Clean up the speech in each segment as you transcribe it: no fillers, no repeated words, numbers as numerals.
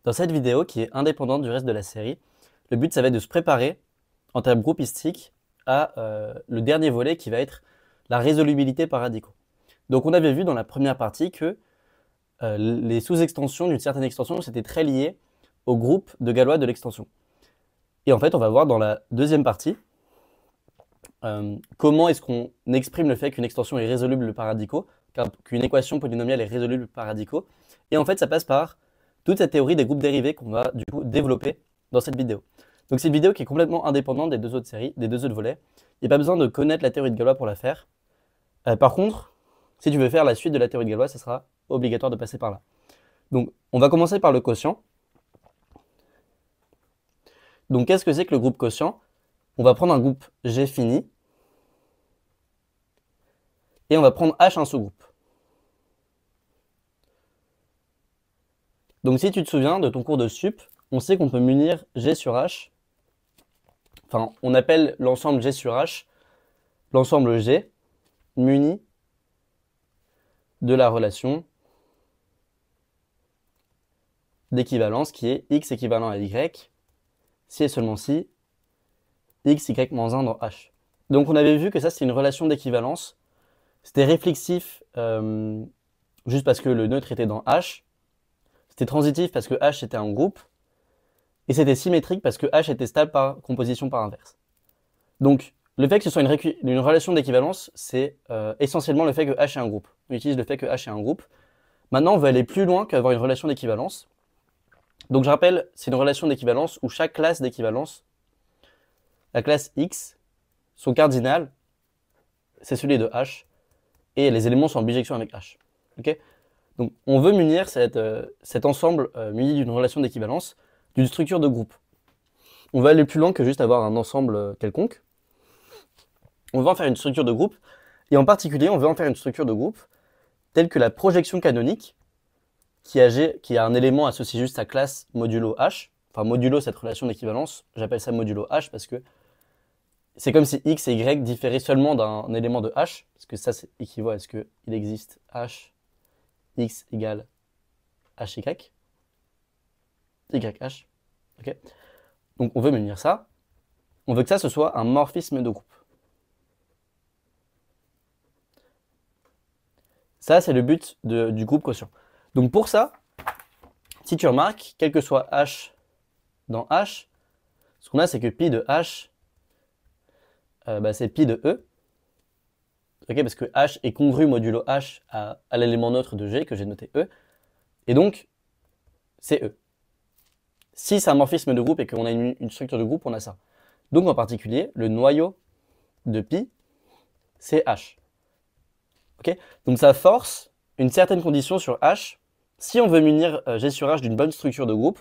Dans cette vidéo, qui est indépendante du reste de la série, le but, ça va être de se préparer en termes groupistiques à le dernier volet qui va être la résolubilité par radicaux. Donc on avait vu dans la première partie que les sous-extensions d'une certaine extension, c'était très lié au groupe de Galois de l'extension. Et en fait, on va voir dans la deuxième partie comment est-ce qu'on exprime le fait qu'une extension est résoluble par radicaux, qu'une équation polynomiale est résoluble par radicaux. Et en fait, ça passe par toute cette théorie des groupes dérivés qu'on va du coup développer dans cette vidéo. Donc c'est une vidéo qui est complètement indépendante des deux autres séries, des deux autres volets. Il n'y a pas besoin de connaître la théorie de Galois pour la faire. Par contre, si tu veux faire la suite de la théorie de Galois, ce sera obligatoire de passer par là. Donc on va commencer par le quotient. Donc qu'est-ce que c'est que le groupe quotient? On va prendre un groupe G fini et on va prendre H un sous-groupe. Donc si tu te souviens de ton cours de sup, on sait qu'on peut munir G sur H. Enfin, on appelle l'ensemble G sur H l'ensemble G muni de la relation d'équivalence qui est X équivalent à Y, si et seulement si X, Y moins 1 dans H. Donc on avait vu que ça c'est une relation d'équivalence. C'était réflexif juste parce que le neutre était dans H. C'était transitif parce que H était un groupe. Et c'était symétrique parce que H était stable par composition par inverse. Donc le fait que ce soit une relation d'équivalence, c'est essentiellement le fait que H est un groupe. On utilise le fait que H est un groupe. Maintenant, on veut aller plus loin qu'avoir une relation d'équivalence. Donc je rappelle, c'est une relation d'équivalence où chaque classe d'équivalence, la classe X, son cardinal, c'est celui de H, et les éléments sont en bijection avec H. Okay, donc on veut munir cet ensemble muni d'une relation d'équivalence d'une structure de groupe. On va aller plus loin que juste avoir un ensemble quelconque. On va en faire une structure de groupe, et en particulier, on veut en faire une structure de groupe telle que la projection canonique, qui a un élément associé juste à classe modulo H, enfin modulo cette relation d'équivalence, j'appelle ça modulo H parce que c'est comme si X et Y différaient seulement d'un élément de H, parce que ça équivaut à ce qu'il existe H, X égale HY, YH, ok. Donc on veut munir ça, on veut que ça ce soit un morphisme de groupe. Ça, c'est le but du groupe quotient. Donc pour ça, si tu remarques, quel que soit H dans H, ce qu'on a, c'est que pi de H, c'est pi de E. Okay, parce que H est congru modulo H à l'élément neutre de G, que j'ai noté E. Et donc, c'est E. Si c'est un morphisme de groupe et qu'on a une structure de groupe, on a ça. Donc en particulier, le noyau de pi, c'est H. Okay, donc ça force une certaine condition sur H. Si on veut munir G sur H d'une bonne structure de groupe,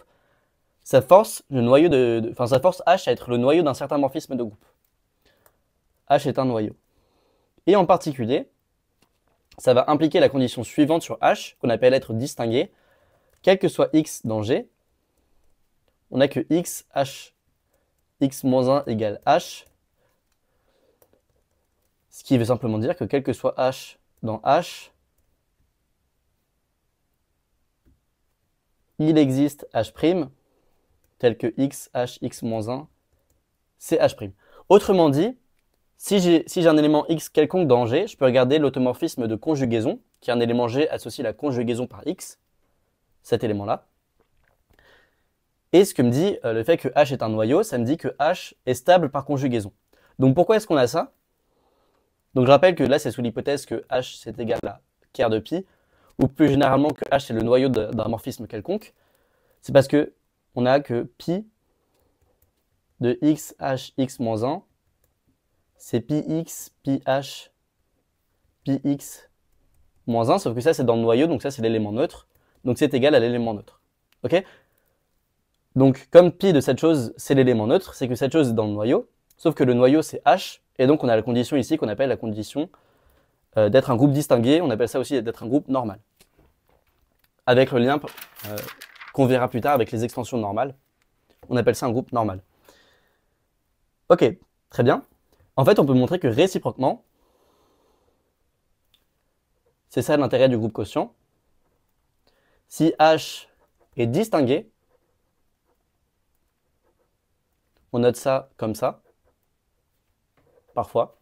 ça force ça force H à être le noyau d'un certain morphisme de groupe. H est un noyau. Et en particulier, ça va impliquer la condition suivante sur H, qu'on appelle être distingué. Quel que soit X dans G, on n'a que X, H, X moins 1 égale H. Ce qui veut simplement dire que quel que soit H dans H, il existe H', tel que X, H, X moins 1, c'est H'. Autrement dit, si j'ai un élément X quelconque dans G, je peux regarder l'automorphisme de conjugaison, qui est un élément G associé à la conjugaison par X, cet élément-là. Et ce que me dit le fait que H est un noyau, ça me dit que H est stable par conjugaison. Donc pourquoi est-ce qu'on a ça? Donc je rappelle que là, c'est sous l'hypothèse que H c'est égal à quart de pi, ou plus généralement que H c'est le noyau d'un morphisme quelconque. C'est parce que on a que pi de X, H, X moins 1, c'est pi X, pi H, pi X moins 1, sauf que ça c'est dans le noyau, donc ça c'est l'élément neutre, donc c'est égal à l'élément neutre. Ok? Donc comme pi de cette chose c'est l'élément neutre, c'est que cette chose est dans le noyau, sauf que le noyau c'est H, et donc on a la condition ici qu'on appelle la condition d'être un groupe distingué, on appelle ça aussi d'être un groupe normal. Avec le lien qu'on verra plus tard avec les extensions normales, on appelle ça un groupe normal. Ok, très bien. En fait, on peut montrer que réciproquement, c'est ça l'intérêt du groupe quotient. Si H est distingué, on note ça comme ça, parfois.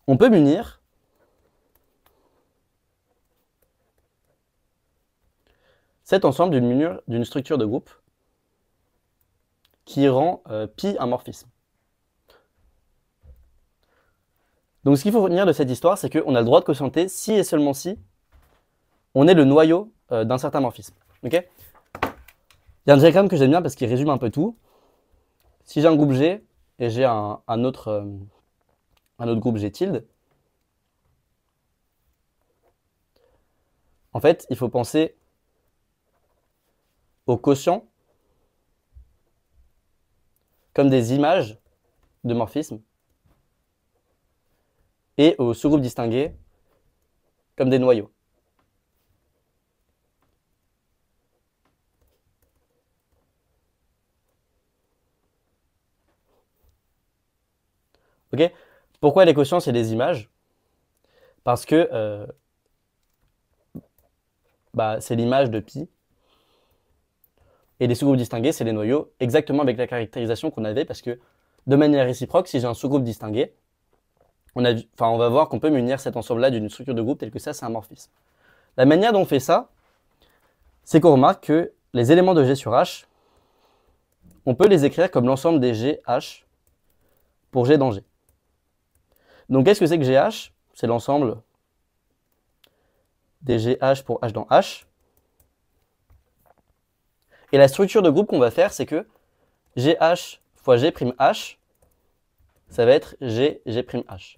On peut munir cet ensemble d'une structure de groupe qui rend pi un morphisme. Donc ce qu'il faut retenir de cette histoire, c'est qu'on a le droit de quotienter si et seulement si on est le noyau d'un certain morphisme. Okay, il y a un diagramme que j'aime bien parce qu'il résume un peu tout. Si j'ai un groupe G et j'ai un autre groupe G tilde, en fait, il faut penser aux quotients comme des images de morphisme et aux sous-groupes distingués comme des noyaux. Ok, pourquoi les quotients, c'est des images? Parce que c'est l'image de pi. Et les sous-groupes distingués, c'est les noyaux, exactement avec la caractérisation qu'on avait, parce que de manière réciproque, si j'ai un sous-groupe distingué, on va voir qu'on peut munir cet ensemble-là d'une structure de groupe telle que ça, c'est un morphisme. La manière dont on fait ça, c'est qu'on remarque que les éléments de G sur H, on peut les écrire comme l'ensemble des GH pour G dans G. Donc qu'est-ce que c'est que GH? C'est l'ensemble des GH pour H dans H. Et la structure de groupe qu'on va faire, c'est que GH fois G'H, ça va être G''H.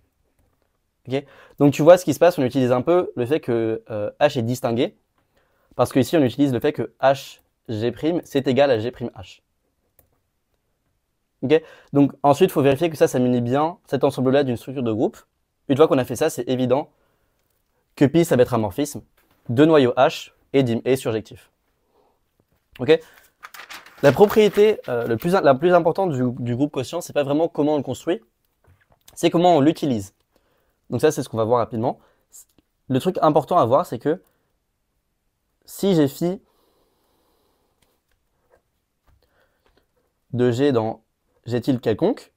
Okay, donc tu vois ce qui se passe, on utilise un peu le fait que H est distingué, parce qu'ici on utilise le fait que HG' c'est égal à G''H. Okay, donc ensuite il faut vérifier que ça munit bien cet ensemble-là d'une structure de groupe. Une fois qu'on a fait ça, c'est évident que pi ça va être un morphisme de noyau H et dim et surjectif. Ok, la propriété la plus importante du groupe quotient, c'est pas vraiment comment on le construit, c'est comment on l'utilise. Donc ça, c'est ce qu'on va voir rapidement. Le truc important à voir, c'est que si j'ai phi de G dans G tilde quelconque,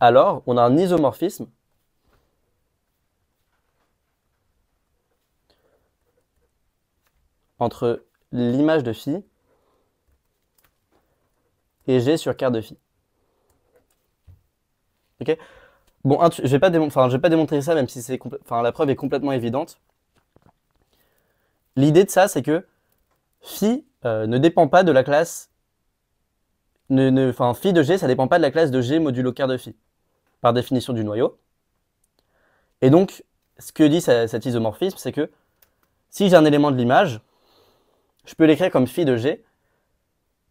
alors on a un isomorphisme entre l'image de phi et G sur quart de phi. Ok, bon, je vais pas démontrer ça, même si la preuve est complètement évidente. L'idée de ça, c'est que phi ne dépend pas de la classe. Phi de G, ça dépend pas de la classe de G modulo quart de phi, par définition du noyau. Et donc, ce que dit cet isomorphisme, c'est que si j'ai un élément de l'image, je peux l'écrire comme phi de G,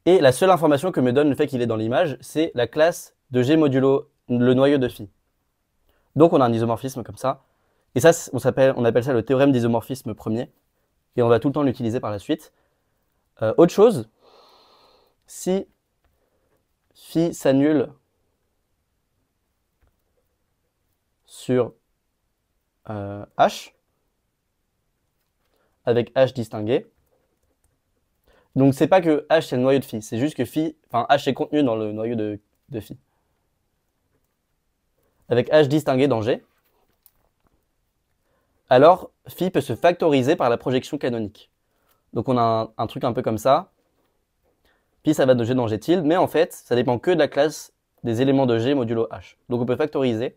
et la seule information que me donne le fait qu'il est dans l'image, c'est la classe de G modulo le noyau de phi. Donc on a un isomorphisme comme ça, et ça, on appelle ça le théorème d'isomorphisme premier, et on va tout le temps l'utiliser par la suite. Autre chose, si phi s'annule sur H, avec H distingué, donc c'est pas que H c'est le noyau de phi, c'est juste que H est contenu dans le noyau de phi. Avec H distingué dans G, alors phi peut se factoriser par la projection canonique. Donc on a un truc un peu comme ça. Pi ça va de G dans G tilde, mais en fait ça dépend que de la classe des éléments de G modulo H. Donc on peut factoriser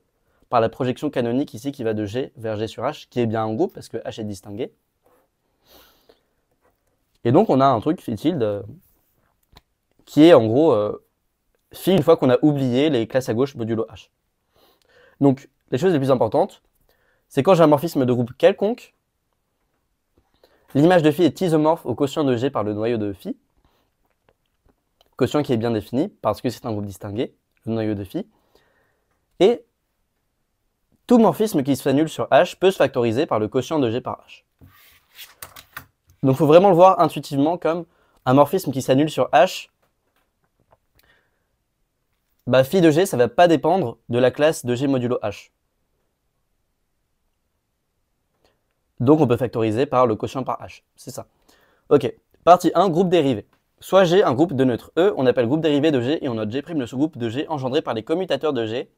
par la projection canonique ici qui va de G vers G sur H, qui est bien un groupe parce que H est distingué. Et donc on a un truc phi tilde qui est en gros phi une fois qu'on a oublié les classes à gauche modulo H. Donc les choses les plus importantes, c'est quand j'ai un morphisme de groupe quelconque, l'image de phi est isomorphe au quotient de G par le noyau de phi, quotient qui est bien défini parce que c'est un groupe distingué, le noyau de phi, et tout morphisme qui s'annule sur H peut se factoriser par le quotient de G par H. Donc il faut vraiment le voir intuitivement comme un morphisme qui s'annule sur H. Phi de G, ça ne va pas dépendre de la classe de G modulo H. Donc on peut factoriser par le quotient par H. C'est ça. Ok, partie 1, groupe dérivé. soit G un groupe de neutres E, on appelle groupe dérivé de G et on note G' le sous-groupe de G engendré par les commutateurs de G,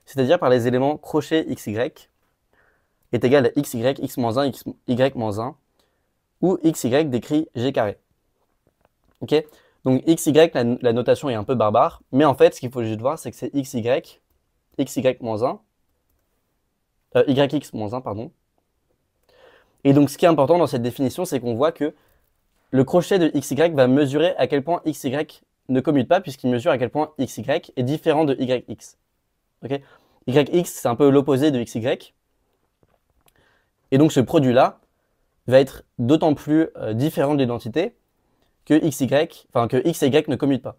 c'est-à-dire par les éléments crochet XY, est égal à XY, X-1, XY-1, où XY décrit G carré. Ok. Donc XY, la notation est un peu barbare, mais en fait, ce qu'il faut juste voir, c'est que c'est XY, XY-1, YX-1, pardon. Et donc, ce qui est important dans cette définition, c'est qu'on voit que le crochet de XY va mesurer à quel point XY ne commute pas, puisqu'il mesure à quel point XY est différent de YX. Okay. YX, c'est un peu l'opposé de XY. Et donc, ce produit-là va être d'autant plus différent de l'identité que XY ne commute pas.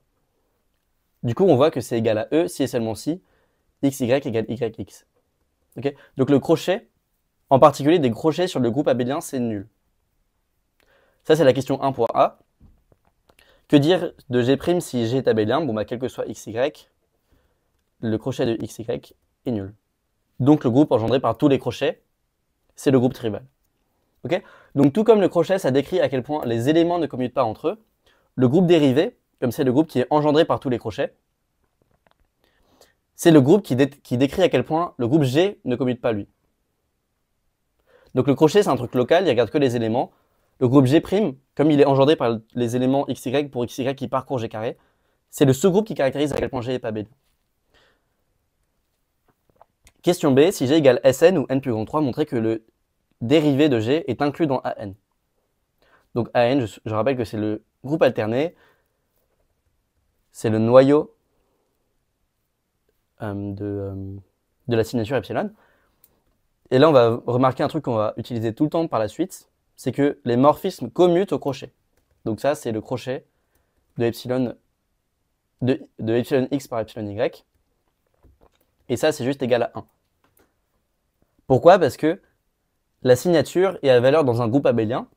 Du coup, on voit que c'est égal à E si et seulement si XY égale YX. Okay. Donc, le crochet, en particulier des crochets sur le groupe abélien, c'est nul. Ça, c'est la question 1 pour A. Que dire de G' si G est abélien? Bon, bah, quel que soit XY, le crochet de XY est nul. Donc, le groupe engendré par tous les crochets, c'est le groupe trivial. Okay. Donc, tout comme le crochet, ça décrit à quel point les éléments ne commutent pas entre eux, le groupe dérivé, comme c'est le groupe qui est engendré par tous les crochets, c'est le groupe qui décrit à quel point le groupe G ne commute pas lui. Donc le crochet, c'est un truc local, il regarde que les éléments. Le groupe G', comme il est engendré par les éléments XY pour XY qui parcourt G carré, c'est le sous-groupe qui caractérise à quel point G est pas abélien. Question B, si G égale Sn ou n plus grand que 3, montrez que le dérivé de G est inclus dans An. Donc An, je rappelle que c'est le groupe alterné, c'est le noyau de la signature epsilon. Et là, on va remarquer un truc qu'on va utiliser tout le temps par la suite, c'est que les morphismes commutent au crochet. Donc ça, c'est le crochet de epsilon, de epsilon x par epsilon y. Et ça, c'est juste égal à 1. Pourquoi? Parce que la signature est à valeur dans un groupe abélien,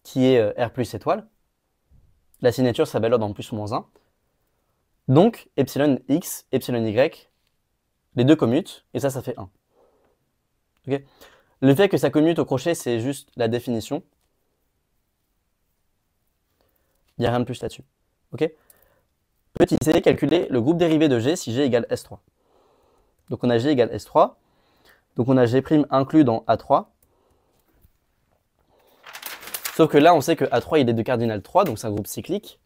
qui est R plus étoile. La signature, c'est à valeur dans plus ou moins 1. Donc, epsilon x, epsilon y, les deux commutent, et ça fait 1. Okay. Le fait que ça commute au crochet, c'est juste la définition. Il n'y a rien de plus là-dessus. Okay. Petit c, calculer le groupe dérivé de G si G égale S3. Donc on a G égale S3. Donc on a G' inclus dans A3. Sauf que là, on sait que A3, il est de cardinal 3, donc c'est un groupe cyclique.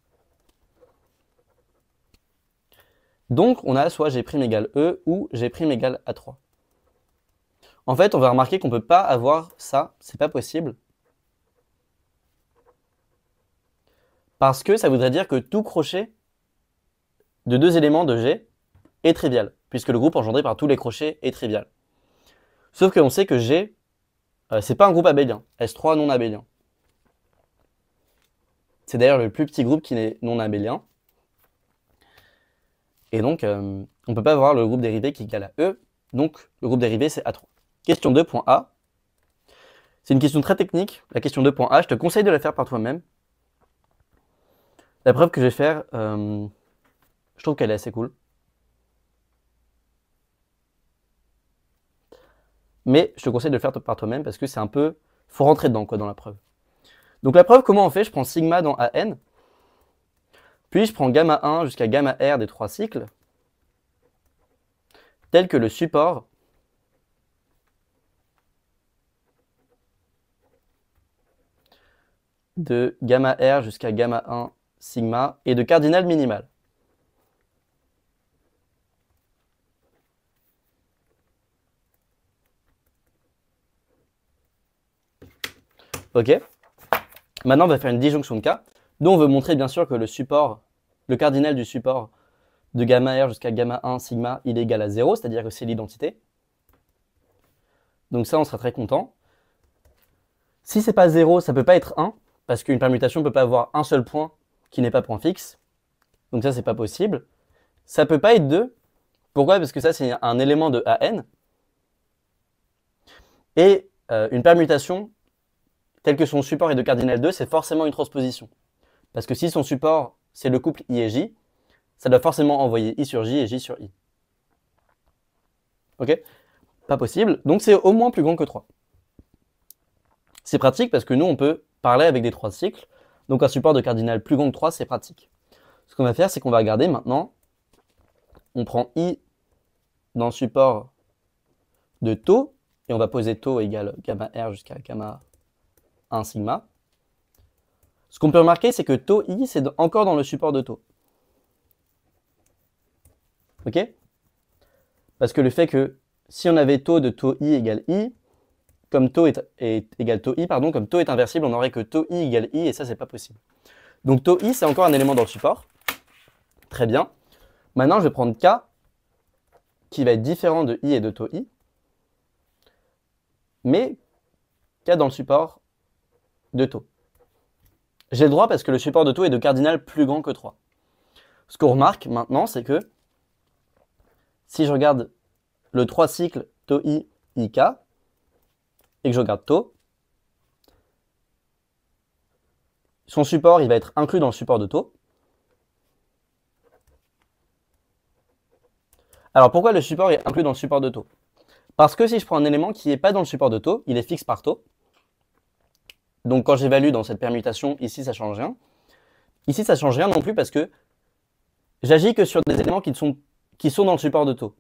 Donc on a soit G' égale E ou G' égale A3. En fait, on va remarquer qu'on ne peut pas avoir ça, c'est pas possible. Parce que ça voudrait dire que tout crochet de deux éléments de G est trivial, puisque le groupe engendré par tous les crochets est trivial. Sauf qu'on sait que G, c'est pas un groupe abélien, S3 non abélien. C'est d'ailleurs le plus petit groupe qui est non abélien. Et donc, on ne peut pas avoir le groupe dérivé qui est égal à E, donc le groupe dérivé c'est A3. Question 2.A. C'est une question très technique, la question 2.A, je te conseille de la faire par toi-même. La preuve que je vais faire, je trouve qu'elle est assez cool. Mais je te conseille de le faire par toi-même parce que c'est un peu... faut rentrer dedans, quoi, dans la preuve. Donc la preuve, comment on fait? Je prends sigma dans AN, puis je prends gamma 1 jusqu'à gamma R des trois cycles, tel que le support de gamma R jusqu'à gamma 1 sigma et de cardinal minimal. Ok. Maintenant, on va faire une disjonction de cas, dont on veut montrer bien sûr que le support, le cardinal du support de gamma R jusqu'à gamma 1 sigma, il est égal à 0, c'est-à-dire que c'est l'identité. Donc ça, on sera très content. Si c'est pas 0, ça peut pas être 1, parce qu'une permutation ne peut pas avoir un seul point qui n'est pas point fixe. Donc ça, c'est pas possible. Ça peut pas être 2. Pourquoi? Parce que ça, c'est un élément de AN. Et une permutation, telle que son support est de cardinal 2, c'est forcément une transposition. Parce que si son support, c'est le couple I et J, ça doit forcément envoyer I sur J et J sur I. Ok? Pas possible. Donc c'est au moins plus grand que 3. C'est pratique parce que nous, on peut parler avec des trois cycles. Donc un support de cardinal plus grand que 3, c'est pratique. Ce qu'on va faire, c'est qu'on va regarder maintenant, on prend I dans le support de taux, et on va poser taux égale gamma R jusqu'à gamma 1 sigma. Ce qu'on peut remarquer, c'est que taux I, c'est encore dans le support de taux. Ok? Parce que le fait que si on avait taux de taux I égale I, comme taux est égal taux I, pardon, comme taux est inversible, on n'aurait que taux I égale I, et ça, c'est pas possible. Donc taux I, c'est encore un élément dans le support. Très bien. Maintenant, je vais prendre K, qui va être différent de I et de taux I, mais K dans le support de taux. J'ai le droit parce que le support de taux est de cardinal plus grand que 3. Ce qu'on remarque maintenant, c'est que si je regarde le 3 cycles taux I, IK, et que je regarde taux, son support, il va être inclus dans le support de taux. Alors pourquoi le support est inclus dans le support de taux? Parce que si je prends un élément qui n'est pas dans le support de taux, il est fixe par taux. Donc quand j'évalue dans cette permutation, ici ça change rien. Ici ça change rien non plus parce que j'agis que sur des éléments qui sont dans le support de taux.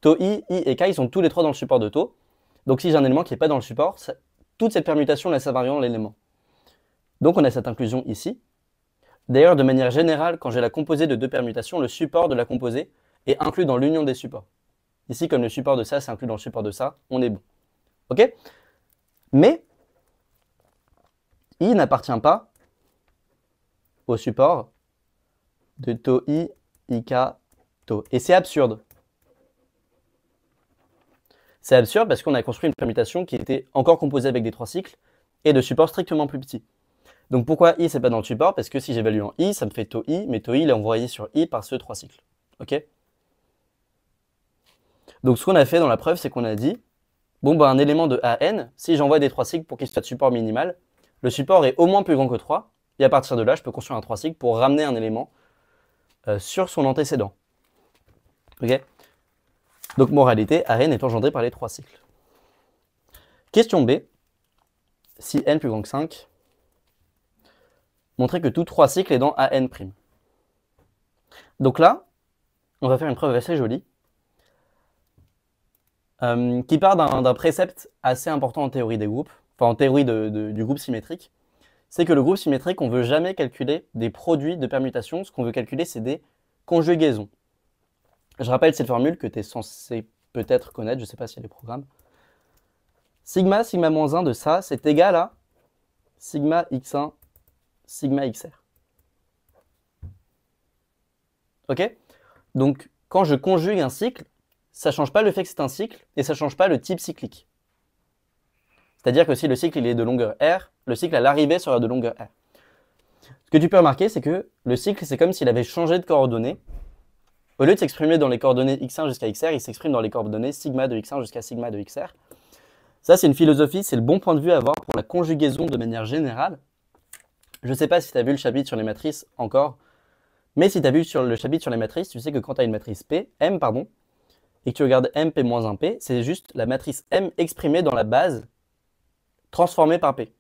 Taux I et K, ils sont tous les trois dans le support de taux. Donc si j'ai un élément qui n'est pas dans le support, toute cette permutation laisse invariant l'élément. Donc on a cette inclusion ici. D'ailleurs, de manière générale, quand j'ai la composée de deux permutations, le support de la composée est inclus dans l'union des supports. Ici, comme le support de ça, c'est inclus dans le support de ça, on est bon. Ok? Mais I n'appartient pas au support de taux I, IK, taux. Et c'est absurde. C'est absurde parce qu'on a construit une permutation qui était encore composée avec des trois cycles et de supports strictement plus petits. Donc pourquoi I c'est pas dans le support? Parce que si j'évalue en I, ça me fait taux I, mais taux I il est envoyé sur I par ce 3 cycles. Ok? Donc ce qu'on a fait dans la preuve, c'est qu'on a dit, bon bah un élément de AN, si j'envoie des 3 cycles pour qu'il soit de support minimal, le support est au moins plus grand que 3, et à partir de là, je peux construire un 3 cycles pour ramener un élément sur son antécédent. Ok? Donc moralité, AN est engendré par les 3 cycles. Question B, si n plus grand que 5, montrer que tout 3 cycles est dans AN'. Donc là, on va faire une preuve assez jolie, qui part d'un précepte assez important en théorie des groupes, enfin en théorie du groupe symétrique. C'est que le groupe symétrique, on ne veut jamais calculer des produits de permutation, ce qu'on veut calculer, c'est des conjugaisons. Je rappelle cette formule que tu es censé peut-être connaître, je ne sais pas s'il y a des programmes. Sigma, sigma moins 1 de ça, c'est égal à sigma x1, sigma xr. Ok? Donc, quand je conjugue un cycle, ça ne change pas le fait que c'est un cycle, et ça ne change pas le type cyclique. C'est-à-dire que si le cycle il est de longueur R, le cycle à l'arrivée sera de longueur R. Ce que tu peux remarquer, c'est que le cycle, c'est comme s'il avait changé de coordonnées. Au lieu de s'exprimer dans les coordonnées x1 jusqu'à xr, il s'exprime dans les coordonnées sigma de x1 jusqu'à sigma de xr. Ça, c'est une philosophie, c'est le bon point de vue à avoir pour la conjugaison de manière générale. Je ne sais pas si tu as vu le chapitre sur les matrices encore, mais si tu as vu le chapitre sur les matrices, tu sais que quand tu as une matrice P, M, pardon, et que tu regardes MP-1P, c'est juste la matrice M exprimée dans la base transformée par P.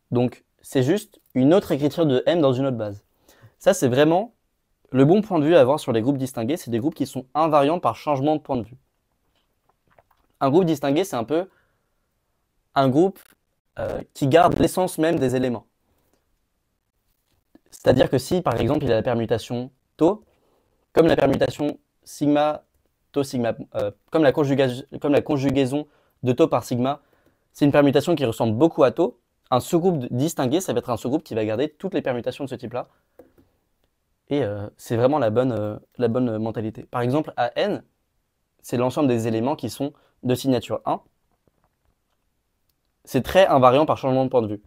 Donc, c'est juste une autre écriture de M dans une autre base. Ça, c'est vraiment le bon point de vue à avoir sur les groupes distingués. C'est des groupes qui sont invariants par changement de point de vue. Un groupe distingué, c'est un peu un groupe qui garde l'essence même des éléments. C'est-à-dire que si, par exemple, il a la permutation tau, comme la permutation sigma, tau, sigma, comme la conjugaison de tau par sigma, c'est une permutation qui ressemble beaucoup à tau, un sous-groupe distingué, ça va être un sous-groupe qui va garder toutes les permutations de ce type-là. Et c'est vraiment la bonne mentalité. Par exemple, AN, c'est l'ensemble des éléments qui sont de signature 1. C'est très invariant par changement de point de vue.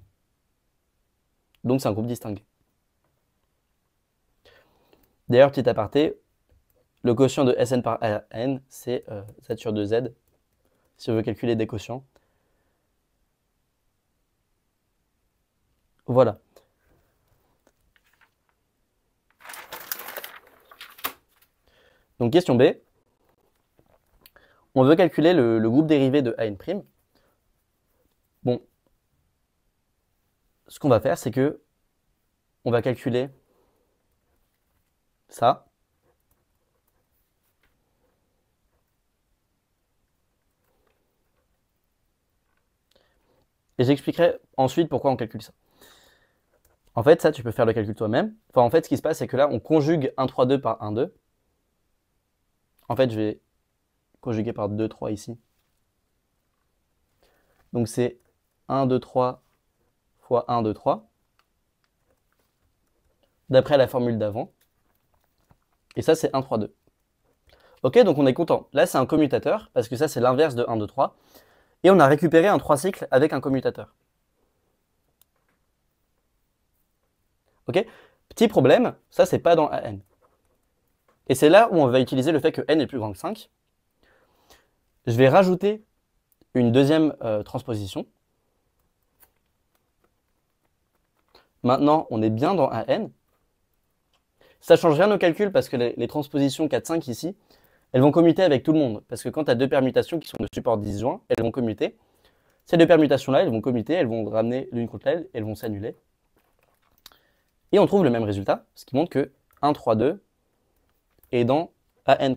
Donc c'est un groupe distingué. D'ailleurs, petit aparté, le quotient de Sn par An, c'est Z sur 2Z, si on veut calculer des quotients. Voilà. Donc question B. On veut calculer le groupe dérivé de An'. Bon, ce qu'on va faire, c'est que on va calculer ça. Et j'expliquerai ensuite pourquoi on calcule ça. En fait, ça, tu peux faire le calcul toi-même. Enfin, en fait, ce qui se passe, c'est que là, on conjugue 1, 3, 2 par 1, 2. En fait, je vais conjuguer par 2, 3 ici. Donc, c'est 1, 2, 3 fois 1, 2, 3. D'après la formule d'avant. Et ça, c'est 1, 3, 2. Ok, donc on est content. Là, c'est un commutateur, parce que ça, c'est l'inverse de 1, 2, 3. Et on a récupéré un 3 cycles avec un commutateur. Ok, petit problème, ça, c'est pas dans AN. Et c'est là où on va utiliser le fait que n est plus grand que 5. Je vais rajouter une deuxième transposition. Maintenant, on est bien dans AN. Ça ne change rien au calcul parce que les transpositions 4, 5 ici, elles vont commuter avec tout le monde. Parce que quand tu as deux permutations qui sont de support disjoint, elles vont commuter. Ces deux permutations-là, elles v'ont commuter, elles vont ramener l'une contre l'autre, elles vont s'annuler. Et on trouve le même résultat, ce qui montre que 1, 3, 2 est dans AN'.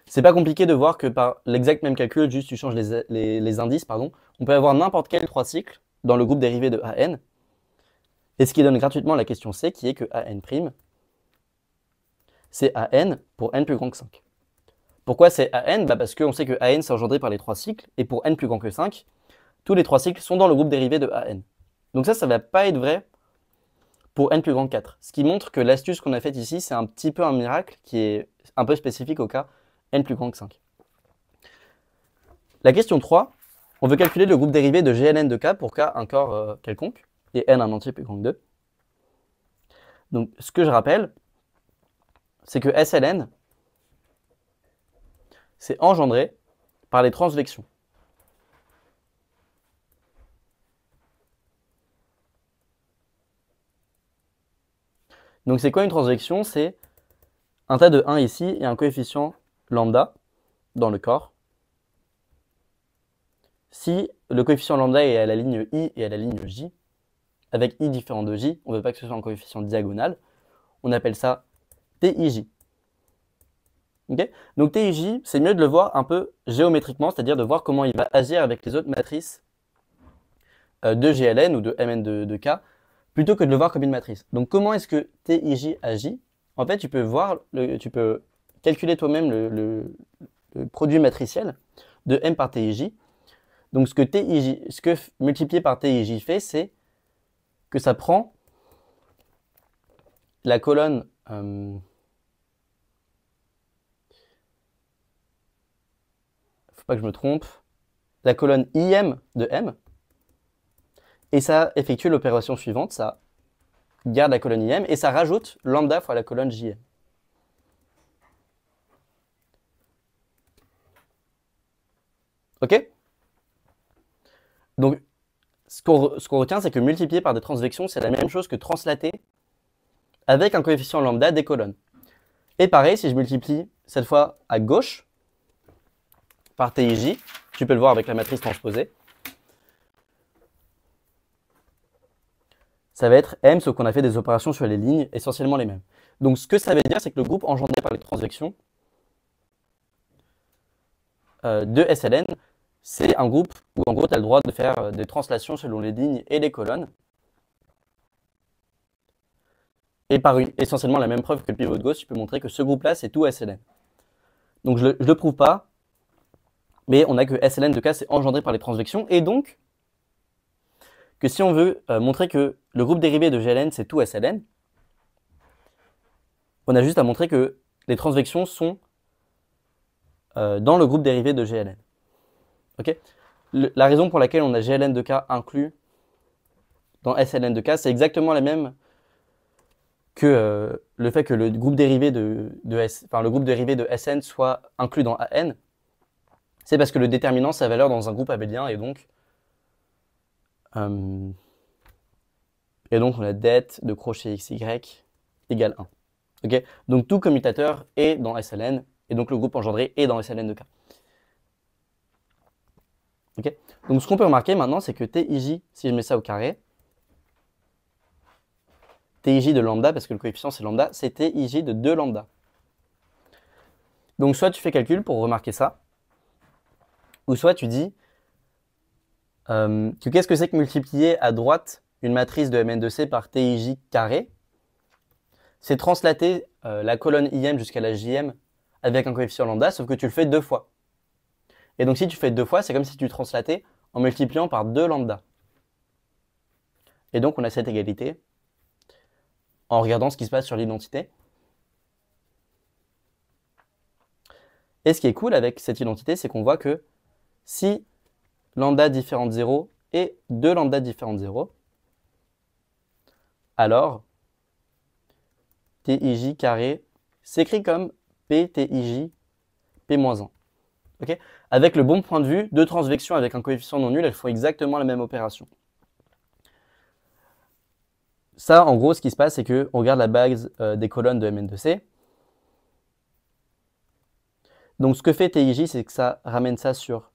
C'est pas compliqué de voir que par l'exact même calcul, juste tu changes les indices, pardon, on peut avoir n'importe quel 3 cycles dans le groupe dérivé de AN. Et ce qui donne gratuitement la question C, qui est que AN', c'est AN pour n plus grand que 5. Pourquoi c'est AN? Parce qu'on sait que AN c'est engendré par les 3 cycles, et pour n plus grand que 5, tous les 3 cycles sont dans le groupe dérivé de AN. Donc ça ne va pas être vrai pour n plus grand que 4. Ce qui montre que l'astuce qu'on a faite ici, c'est un petit peu un miracle qui est un peu spécifique au cas n plus grand que 5. La question 3, on veut calculer le groupe dérivé de GLN de K pour K un corps quelconque, et n un entier plus grand que 2. Donc ce que je rappelle, c'est que SLN, c'est engendré par les transvections. Donc c'est quoi une transvection? C'est un tas de 1 ici et un coefficient lambda dans le corps. Si le coefficient lambda est à la ligne I et à la ligne J, avec I différent de J, on ne veut pas que ce soit un coefficient diagonal, on appelle ça TIJ. Okay, donc TIJ, c'est mieux de le voir un peu géométriquement, c'est-à-dire de voir comment il va agir avec les autres matrices de GLN ou de Mn de K, plutôt que de le voir comme une matrice. Donc comment est-ce que TIJ agit? En fait, tu peux calculer toi-même le produit matriciel de M par TIJ. Donc ce que multiplier par TIJ fait, c'est que ça prend la colonne faut pas que je me trompe, la colonne IM de M, et ça effectue l'opération suivante, ça garde la colonne IM, et ça rajoute lambda fois la colonne JM. Ok? Donc, ce qu'on retient, c'est que multiplier par des transvections, c'est la même chose que translater avec un coefficient lambda des colonnes. Et pareil, si je multiplie cette fois à gauche par TIJ, tu peux le voir avec la matrice transposée, ça va être M, sauf qu'on a fait des opérations sur les lignes essentiellement les mêmes. Donc ce que ça veut dire, c'est que le groupe engendré par les transvections de SLN, c'est un groupe où en gros tu as le droit de faire des translations selon les lignes et les colonnes. Et par essentiellement la même preuve que le pivot de Gauss, tu peux montrer que ce groupe-là, c'est tout SLN. Donc je ne le prouve pas, mais on a que SLN de K, c'est engendré par les transvections, et donc que si on veut montrer que le groupe dérivé de GLN, c'est tout SLN, on a juste à montrer que les transvections sont dans le groupe dérivé de GLN. Okay, la raison pour laquelle on a GLN de K inclus dans SLN de K, c'est exactement la même que le fait que le groupe dérivé le groupe dérivé de SN soit inclus dans AN. C'est parce que le déterminant sa valeur dans un groupe abélien, et donc on a det de crochet XY égale 1. Okay, donc tout commutateur est dans SLN, et donc le groupe engendré est dans SLN de K. Okay, donc ce qu'on peut remarquer maintenant, c'est que TIJ, si je mets ça au carré, TIJ de lambda, parce que le coefficient c'est lambda, c'est TIJ de 2 lambda. Donc soit tu fais calcul pour remarquer ça, ou soit tu dis que qu'est-ce que c'est que multiplier à droite une matrice de Mn de C par TIJ carré? C'est translater la colonne IM jusqu'à la JM avec un coefficient lambda, sauf que tu le fais 2 fois. Et donc si tu fais 2 fois, c'est comme si tu translatais en multipliant par 2 lambda. Et donc on a cette égalité en regardant ce qui se passe sur l'identité. Et ce qui est cool avec cette identité, c'est qu'on voit que si lambda différent de 0 et 2 lambda différent de 0, alors TIJ carré s'écrit comme PTIJ P-1. Okay, avec le bon point de vue, deux transvections avec un coefficient non nul, elles font exactement la même opération. Ça, en gros, ce qui se passe, c'est qu'on regarde la base des colonnes de Mn de C. Donc, ce que fait TIJ, c'est que ça ramène ça sur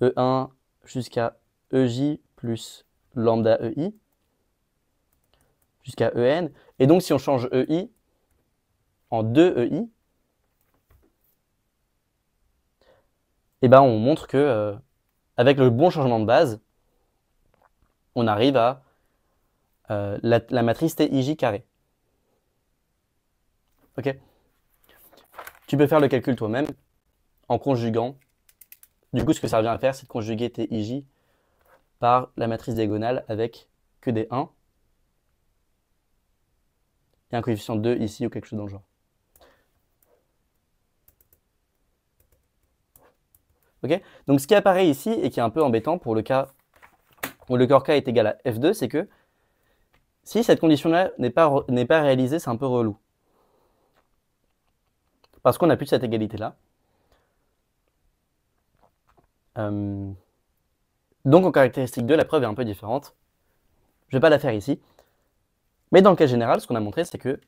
E1 jusqu'à EJ plus lambda EI jusqu'à EN. Et donc, si on change EI en 2EI, eh ben, on montre que avec le bon changement de base, on arrive à la matrice TIJ carré. Ok. Tu peux faire le calcul toi-même en conjuguant. Du coup, ce que ça revient à faire, c'est de conjuguer TIJ par la matrice diagonale avec que des 1 et un coefficient 2 ici ou quelque chose dans le genre. Ok. Donc ce qui apparaît ici et qui est un peu embêtant pour le cas où le corps K est égal à F2, c'est que si cette condition-là n'est pas réalisée, c'est un peu relou. Parce qu'on n'a plus cette égalité-là. Donc en caractéristique 2, la preuve est un peu différente. Je ne vais pas la faire ici. Mais dans le cas général, ce qu'on a montré, c'est que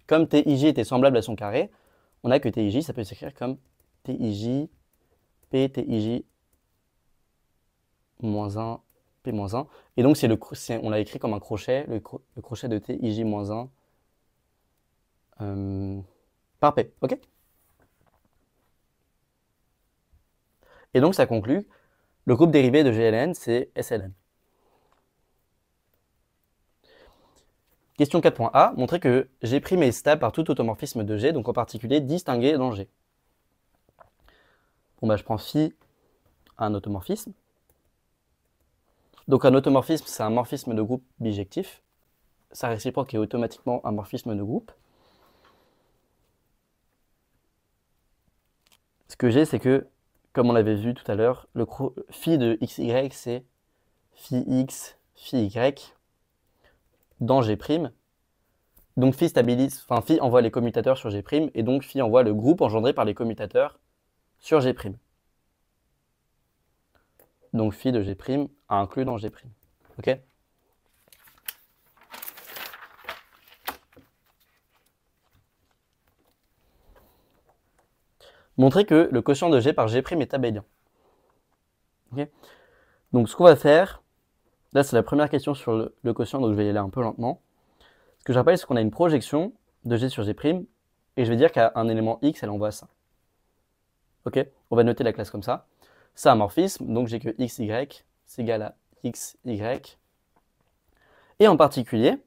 comme TIJ était semblable à son carré, on a que TIJ, ça peut s'écrire comme TIJ, PTIJ moins 1, P moins 1. Et donc on l'a écrit comme un crochet, le crochet de TIJ moins 1 par P. Ok. Et donc ça conclut, le groupe dérivé de GLN, c'est SLN. Question 4.A, montrer que G' est stable par tout automorphisme de G, donc en particulier distingué dans G. Bon bah je prends phi à un automorphisme. Donc un automorphisme, c'est un morphisme de groupe bijectif. Sa réciproque est automatiquement un morphisme de groupe. Ce que j'ai, c'est que, comme on l'avait vu tout à l'heure, le phi de xy, c'est phi x, phi y dans G'. Donc phi stabilise, enfin phi envoie les commutateurs sur G', et donc phi envoie le groupe engendré par les commutateurs sur G'. Donc phi de G' à inclus dans G'. Ok. Montrer que le quotient de G par G' est abélien. Okay. Donc ce qu'on va faire, là c'est la première question sur le quotient, donc je vais y aller un peu lentement. Ce que je rappelle, c'est qu'on a une projection de G sur G', et je vais dire qu'à un élément X, elle envoie ça. Ok. On va noter la classe comme ça. C'est un morphisme, donc j'ai que XY, c'est égal à XY. Et en particulier,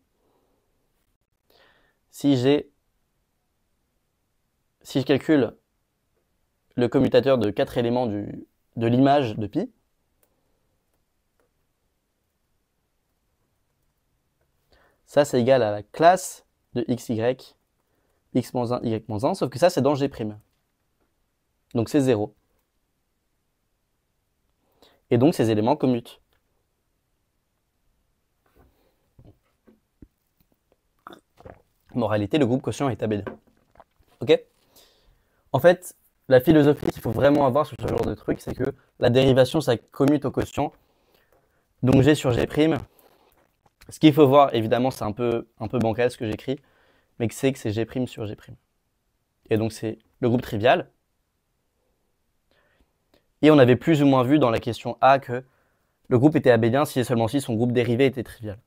si je calcule le commutateur de 4 éléments de l'image de pi, ça c'est égal à la classe de XY, X-1, Y-1, sauf que ça c'est dans G'. Donc c'est 0. Et donc ces éléments commutent. Moralité, le groupe quotient est abélien. Ok. En fait, la philosophie qu'il faut vraiment avoir sur ce genre de truc, c'est que la dérivation, ça commute au quotient. Donc G sur G'. Ce qu'il faut voir, évidemment, c'est un peu bancal ce que j'écris, mais c'est que c'est G' sur G'. Et donc c'est le groupe trivial. Et on avait plus ou moins vu dans la question A que le groupe était abélien si et seulement si son groupe dérivé était trivial.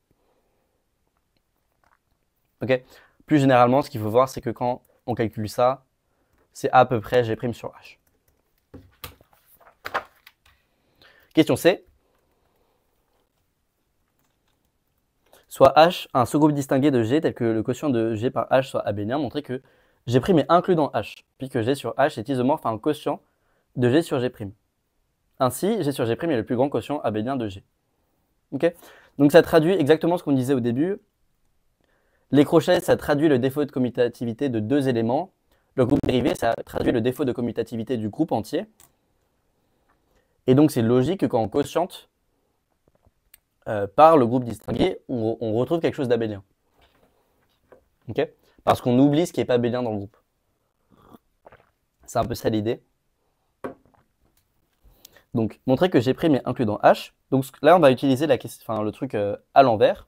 Ok. Plus généralement, ce qu'il faut voir, c'est que quand on calcule ça, c'est à peu près G' sur H. Question C. Soit H un sous-groupe distingué de G tel que le quotient de G par H soit abélien, montrer que G' est inclus dans H, puisque G sur H est isomorphe à un quotient de G sur G'. Ainsi, G sur G' est le plus grand quotient abélien de G. Ok. Donc ça traduit exactement ce qu'on disait au début. Les crochets, ça traduit le défaut de commutativité de deux éléments. Le groupe dérivé, ça traduit le défaut de commutativité du groupe entier. Et donc c'est logique que quand on quotiente par le groupe distingué, on retrouve quelque chose d'abélien. Okay, parce qu'on oublie ce qui n'est pas abélien dans le groupe. C'est un peu ça l'idée. Donc, montrer que G' est inclus dans H. Donc là, on va utiliser le truc à l'envers.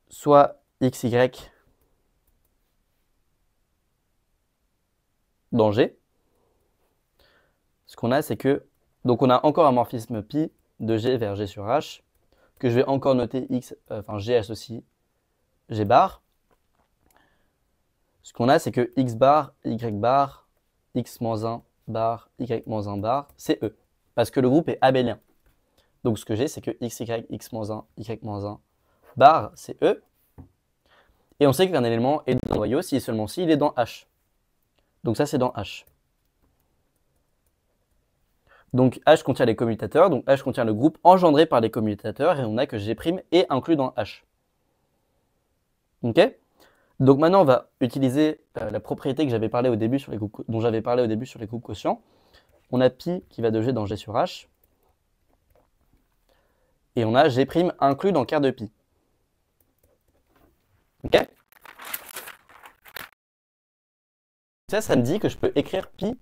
Soit XY dans G. Ce qu'on a, c'est que... Donc on a encore un morphisme pi de G vers G sur H, que je vais encore noter G associe G bar. Ce qu'on a, c'est que X bar, Y bar, X-1 bar, Y-1 bar, c'est E. Parce que le groupe est abélien. Donc ce que j'ai, c'est que XY, X-1, Y-1 bar, c'est E. Et on sait qu'un élément est dans le noyau si et seulement si il est dans H. Donc ça, c'est dans H. Donc H contient les commutateurs, donc H contient le groupe engendré par les commutateurs, et on a que G' est inclus dans H. Ok? Donc maintenant, on va utiliser la propriété que j'avais parlé au début sur les groupes, dont j'avais parlé au début sur les groupes quotients. On a pi qui va de G dans G sur H, et on a G' inclus dans quart de pi. Ok? Ça me dit que je peux écrire pi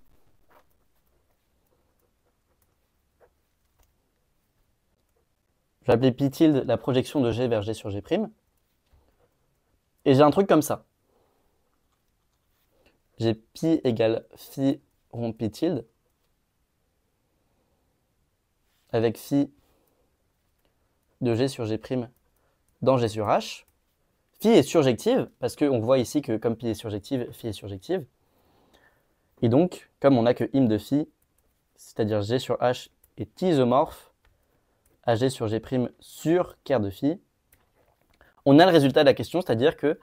je vais appeler pi tilde la projection de G vers G sur G'. Et j'ai un truc comme ça. J'ai pi égale phi rond pi tilde avec phi de G sur G' dans G sur H. Phi est surjective, parce qu'on voit ici que comme pi est surjective, phi est surjective. Et donc, comme on a que im de phi, c'est-à-dire G sur H est isomorphe à G sur G' sur quart de phi, on a le résultat de la question, c'est-à-dire que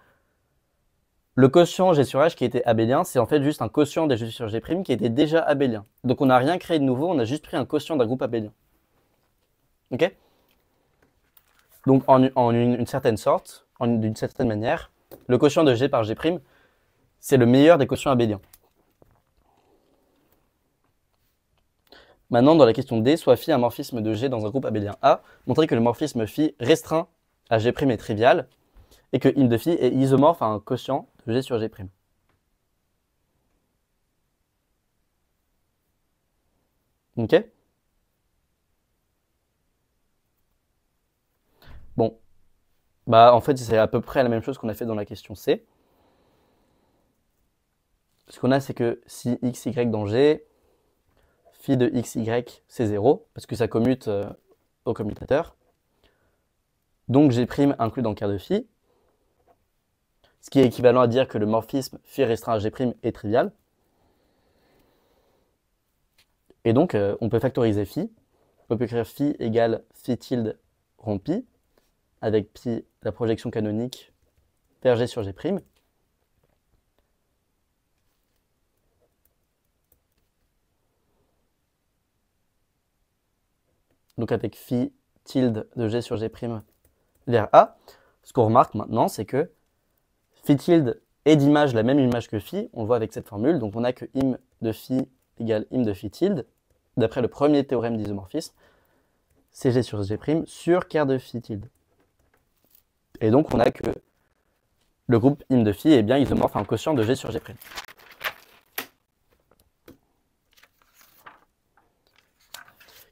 le quotient G sur H qui était abélien, c'est en fait juste un quotient de G sur G' qui était déjà abélien. Donc on n'a rien créé de nouveau, on a juste pris un quotient d'un groupe abélien. Ok? Donc en une certaine sorte, d'une certaine manière, le quotient de G par G', c'est le meilleur des quotients abéliens. Maintenant, dans la question D, soit phi un morphisme de G dans un groupe abélien A, montrer que le morphisme phi restreint à G' est trivial, et que im de phi est isomorphe à un quotient de G sur G'. Ok? Bon. Bah, en fait, c'est à peu près la même chose qu'on a fait dans la question C. Ce qu'on a, c'est que si x, y dans G, phi de x, y, c'est 0, parce que ça commute au commutateur. Donc G' inclus dans quart de phi, ce qui est équivalent à dire que le morphisme phi restreint à G' est trivial. Et donc, on peut factoriser phi. On peut écrire phi égale phi tilde rond pi, avec pi la projection canonique vers G sur G'. Donc avec phi tilde de G sur G' vers A. Ce qu'on remarque maintenant, c'est que phi tilde est d'image la même image que phi, on le voit avec cette formule, donc on a que im de phi égale im de phi tilde, d'après le premier théorème d'isomorphisme, c'est G sur G' sur quart de phi tilde. Et donc on a que le groupe im de phi est bien isomorphe à un quotient de G sur G'.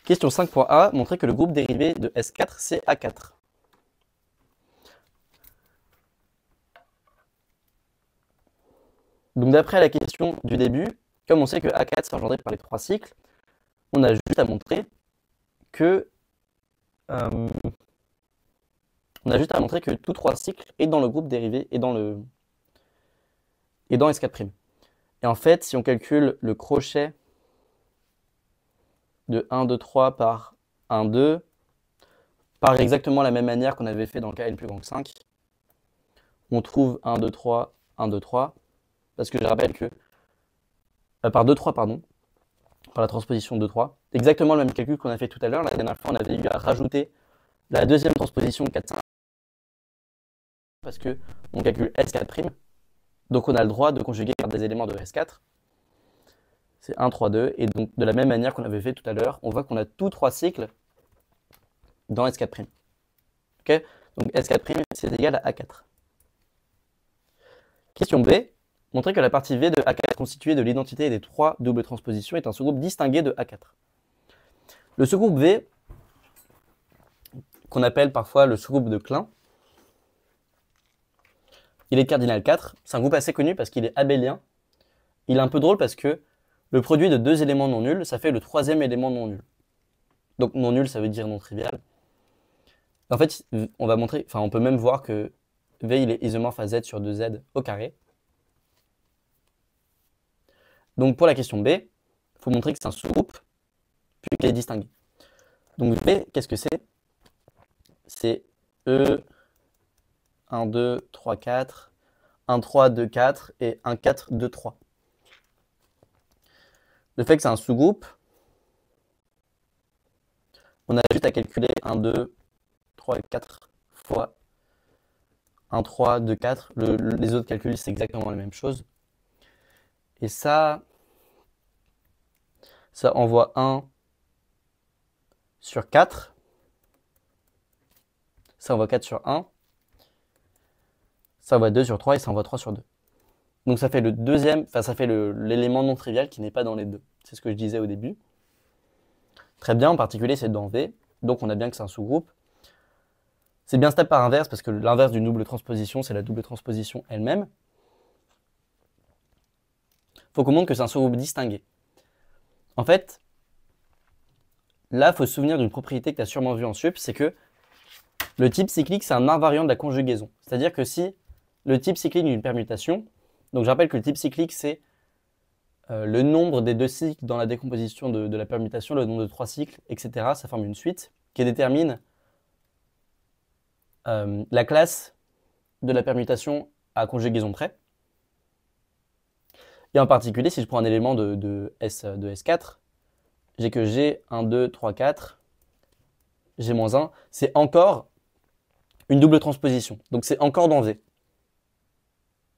Question 5.a, montrer que le groupe dérivé de S4, c'est A4. Donc d'après la question du début, comme on sait que A4 c'est engendré par les trois cycles, on a juste à montrer que On a juste à montrer que tous trois cycles est dans le groupe dérivé et dans S4'. Et en fait, si on calcule le crochet de 1, 2, 3 par 1, 2, par exactement la même manière qu'on avait fait dans le cas N plus grand que 5, on trouve 1, 2, 3, 1, 2, 3, parce que je rappelle que, par 2, 3, pardon, par la transposition 2, 3, exactement le même calcul qu'on a fait tout à l'heure. La dernière fois, on avait eu à rajouter la deuxième transposition 4, 5, parce que on calcule S4', donc on a le droit de conjuguer par des éléments de S4. C'est 1, 3, 2, et donc de la même manière qu'on avait fait tout à l'heure, on voit qu'on a tous trois cycles dans S4'. Ok, donc S4', c'est égal à A4. Question B. Montrer que la partie V de A4 constituée de l'identité des trois doubles transpositions est un sous-groupe distingué de A4. Le sous-groupe V, qu'on appelle parfois le sous-groupe de Klein, il est cardinal 4. C'est un groupe assez connu parce qu'il est abélien. Il est un peu drôle parce que le produit de deux éléments non nuls, ça fait le troisième élément non nul. Donc non nul, ça veut dire non trivial. En fait, on va montrer, on peut même voir que V il est isomorphe à Z sur 2Z au carré. Donc pour la question B, il faut montrer que c'est un sous-groupe, puis qu'il est distingué. Donc V, qu'est-ce que c'est? C'est E, 1, 2, 3, 4, 1, 3, 2, 4 et 1, 4, 2, 3. Le fait que c'est un sous-groupe, on a juste à calculer 1, 2, 3 et 4 fois 1, 3, 2, 4. Les autres calculs, c'est exactement la même chose. Et ça envoie 1 sur 4. Ça envoie 4 sur 1. Ça envoie 2 sur 3 et ça envoie 3 sur 2. Donc ça fait le deuxième, ça fait l'élément non trivial qui n'est pas dans les deux. C'est ce que je disais au début. Très bien, en particulier c'est dans V. Donc on a bien que c'est un sous-groupe. C'est bien stable par inverse parce que l'inverse d'une double transposition, c'est la double transposition elle-même. Il faut qu'on montre que c'est un sous-groupe distingué. En fait, là, il faut se souvenir d'une propriété que tu as sûrement vue en sup, c'est que le type cyclique, c'est un invariant de la conjugaison. C'est-à-dire que si le type cyclique d'une permutation, donc je rappelle que le type cyclique, c'est le nombre des deux cycles dans la décomposition de la permutation, le nombre de trois cycles, etc. Ça forme une suite qui détermine la classe de la permutation à conjugaison près. Et en particulier, si je prends un élément de S4, j'ai que G, 1, 2, 3, 4, G-1, c'est encore une double transposition. Donc c'est encore dans V.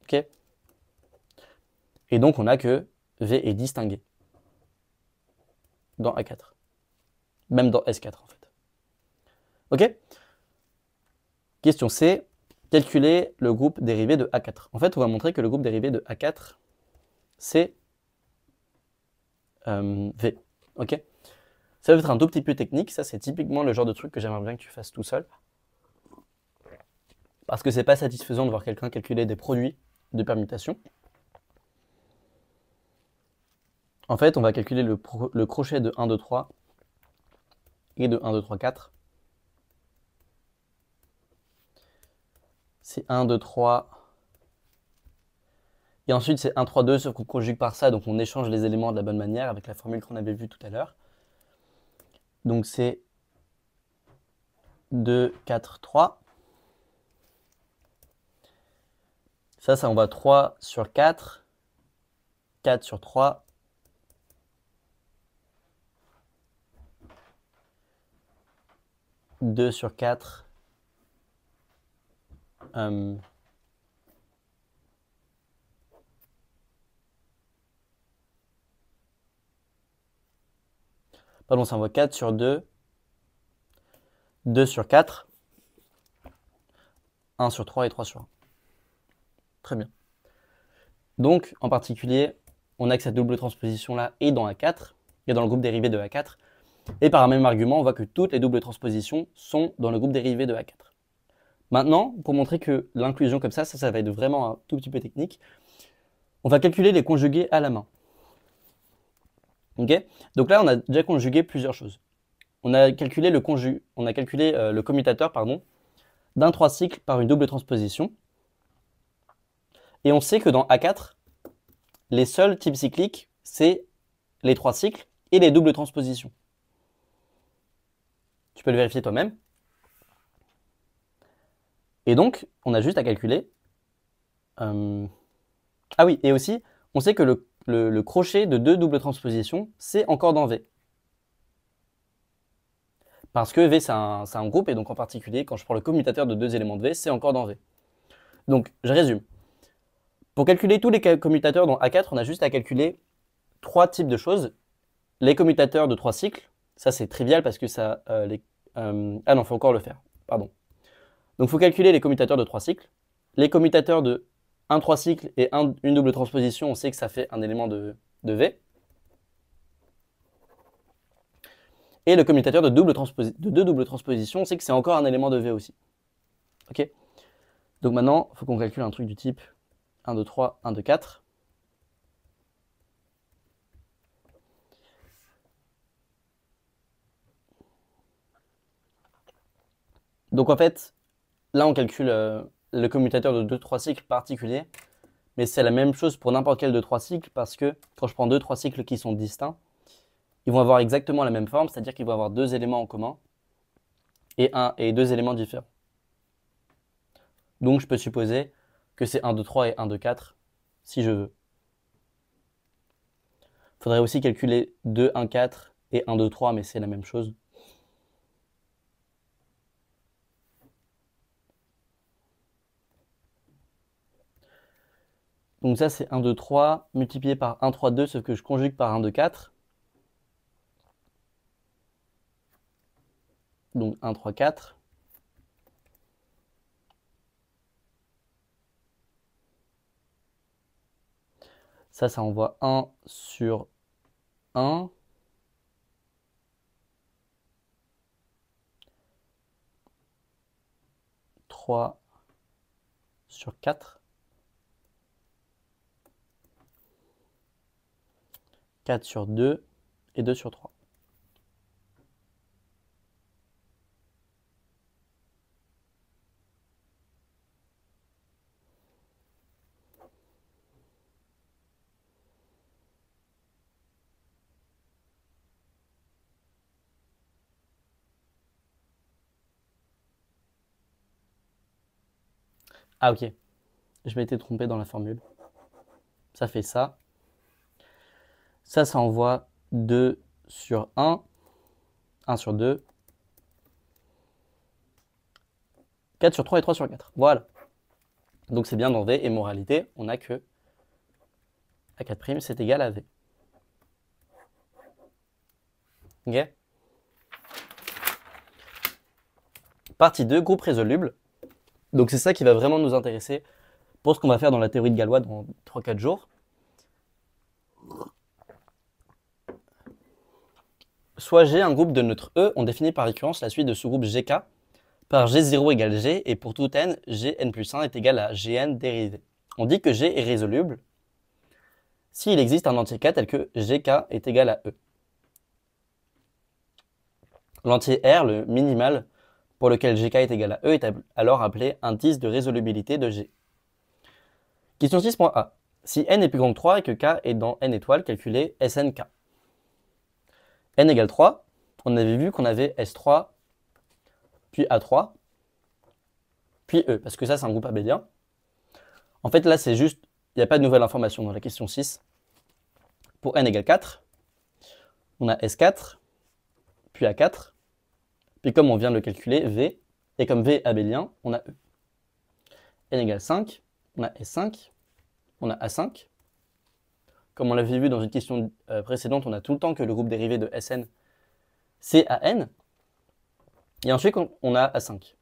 Ok? Et donc on a que V est distingué dans A4. Même dans S4 en fait. Ok? Question C. Calculer le groupe dérivé de A4. En fait, on va montrer que le groupe dérivé de A4, c'est V. Ok? Ça va être un tout petit peu technique. Ça, c'est typiquement le genre de truc que j'aimerais bien que tu fasses tout seul. Parce que c'est pas satisfaisant de voir quelqu'un calculer des produits de permutation. En fait, on va calculer le crochet de 1, 2, 3 et de 1, 2, 3, 4. C'est 1, 2, 3. Et ensuite, c'est 1, 3, 2, sauf qu'on conjugue par ça, donc on échange les éléments de la bonne manière avec la formule qu'on avait vue tout à l'heure. Donc c'est 2, 4, 3. Ça envoie 3 sur 4, 4 sur 3, 2 sur 4, pardon, ça envoie 4 sur 2, 2 sur 4, 1 sur 3 et 3 sur 1. Très bien. Donc, en particulier, on a que cette double transposition-là est dans A4, et dans le groupe dérivé de A4. Et par un même argument, on voit que toutes les doubles transpositions sont dans le groupe dérivé de A4. Maintenant, pour montrer que l'inclusion comme ça va être vraiment un tout petit peu technique, on va calculer les conjugués à la main. Ok? Donc là, on a déjà conjugué plusieurs choses. On a calculé le commutateur, pardon, d'un 3 cycles par une double transposition. Et on sait que dans A4, les seuls types cycliques, c'est les 3 cycles et les doubles transpositions. Tu peux le vérifier toi-même. Et donc, on a juste à calculer. Ah oui, et aussi, on sait que le crochet de 2 doubles transpositions, c'est encore dans V. Parce que V, c'est un groupe, et donc en particulier, quand je prends le commutateur de 2 éléments de V, c'est encore dans V. Donc, je résume. Pour calculer tous les commutateurs dans A4, on a juste à calculer 3 types de choses. Les commutateurs de 3 cycles, ça c'est trivial parce que ça... ah non, il faut encore le faire, pardon. Donc il faut calculer les commutateurs de 3 cycles. Les commutateurs de 1 3 cycles et une double transposition, on sait que ça fait un élément de V. Et le commutateur de 2 doubles transpositions, on sait que c'est encore un élément de V aussi. Ok. Donc maintenant, il faut qu'on calcule un truc du type 1, 2, 3, 1, 2, 4. Donc en fait, là on calcule le commutateur de 2, 3 cycles particulier, mais c'est la même chose pour n'importe quel de 3 cycles parce que quand je prends 2, 3 cycles qui sont distincts, ils vont avoir exactement la même forme, c'est-à-dire qu'ils vont avoir 2 éléments en commun et 2 éléments différents. Donc je peux supposer que c'est 1, 2, 3 et 1, 2, 4 si je veux. Il faudrait aussi calculer 2, 1, 4 et 1, 2, 3, mais c'est la même chose. Donc ça c'est 1, 2, 3 multiplié par 1, 3, 2, sauf que je conjugue par 1, 2, 4. Donc 1, 3, 4. Ça envoie 1 sur 1. Sur 4. 4 sur 2 et 2 sur 3. Ah ok, je m'étais trompé dans la formule. Ça fait ça. Ça envoie 2 sur 1, 1 sur 2, 4 sur 3 et 3 sur 4. Voilà. Donc c'est bien dans V, et moralité, on a que A4' c'est égal à V. Ok. Partie 2, groupe résoluble. Donc c'est ça qui va vraiment nous intéresser pour ce qu'on va faire dans la théorie de Galois dans 3-4 jours. Soit G un groupe de neutres E, on définit par récurrence la suite de ce groupe GK par G0 égale G, et pour tout n, Gn plus 1 est égal à Gn dérivé. On dit que G est résoluble s'il existe un entier K tel que Gk est égal à E. L'entier R, le minimal, pour lequel Gk est égal à E, est alors appelé indice de résolubilité de G. Question 6.a. Si n est plus grand que 3 et que K est dans n étoiles, calculez Snk. N égale 3, on avait vu qu'on avait S3, puis A3, puis E, parce que ça c'est un groupe abélien. En fait là c'est juste, il n'y a pas de nouvelle information dans la question 6. Pour n égale 4, on a S4, puis A4, puis comme on vient de le calculer, V, et comme V est abélien, on a E. N égale 5, on a S5, on a A5. Comme on l'avait vu dans une question précédente, on a tout le temps que le groupe dérivé de Sn, c'est AN. Et ensuite, on a A5.